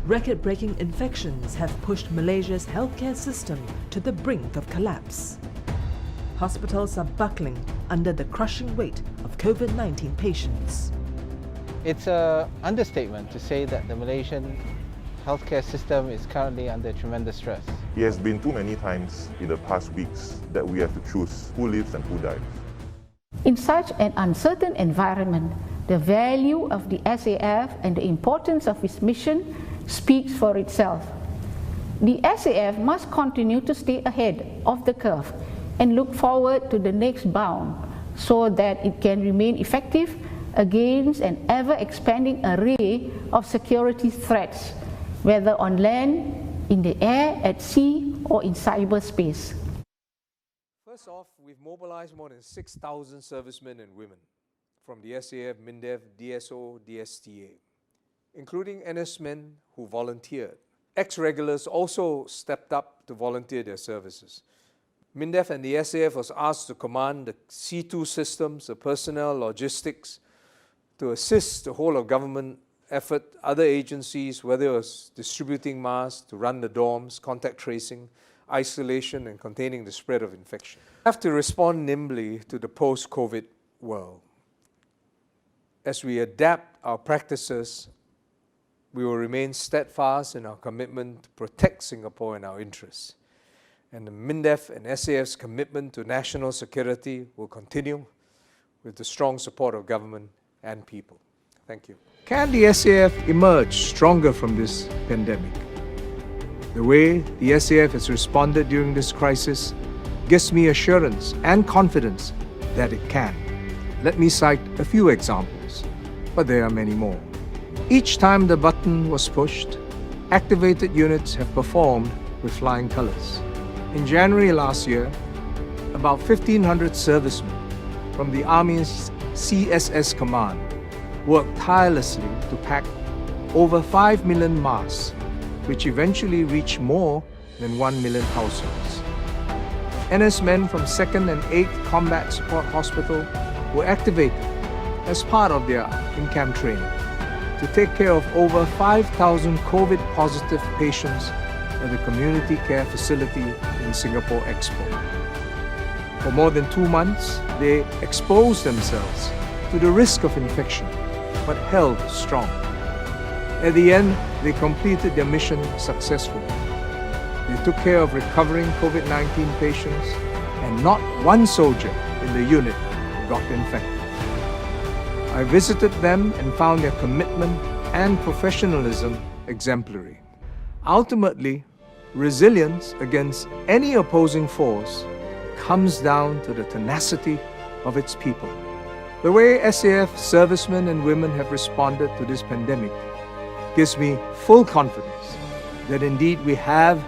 Record-breaking infections have pushed Malaysia's healthcare system to the brink of collapse. Hospitals are buckling under the crushing weight of COVID-19 patients. It's an understatement to say that the Malaysian healthcare system is currently under tremendous stress. It has been too many times in the past weeks that we have to choose who lives and who dies. In such an uncertain environment, the value of the SAF and the importance of its mission speaks for itself. The SAF must continue to stay ahead of the curve and look forward to the next bound so that it can remain effective against an ever-expanding array of security threats, whether on land, in the air, at sea, or in cyberspace. First off, we've mobilized more than 6,000 servicemen and women from the SAF, MINDEF, DSO, DSTA, including NS men who volunteered. Ex-regulars also stepped up to volunteer their services. MINDEF and the SAF was asked to command the C2 systems, the personnel, logistics, to assist the whole of government effort, other agencies, whether it was distributing masks, to run the dorms, contact tracing, isolation and containing the spread of infection. We have to respond nimbly to the post-COVID world. As we adapt our practices, we will remain steadfast in our commitment to protect Singapore and our interests. And the MINDEF and SAF's commitment to national security will continue with the strong support of government and people. Thank you. Can the SAF emerge stronger from this pandemic? The way the SAF has responded during this crisis gives me assurance and confidence that it can. Let me cite a few examples, but there are many more. Each time the button was pushed, activated units have performed with flying colors. In January last year, about 1,500 servicemen from the Army's CSS Command worked tirelessly to pack over 5 million masks, which eventually reached more than 1 million households. NS men from 2nd and 8th Combat Support Hospital were activated as part of their in-camp training to take care of over 5,000 COVID-positive patients at the community care facility in Singapore Expo. For more than 2 months, they exposed themselves to the risk of infection, but held strong. At the end, they completed their mission successfully. They took care of recovering COVID-19 patients, and not one soldier in the unit got infected. I visited them and found their commitment and professionalism exemplary. Ultimately, resilience against any opposing force comes down to the tenacity of its people. The way SAF servicemen and women have responded to this pandemic gives me full confidence that indeed we have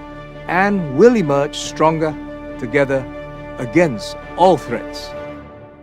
and will emerge stronger together against all threats.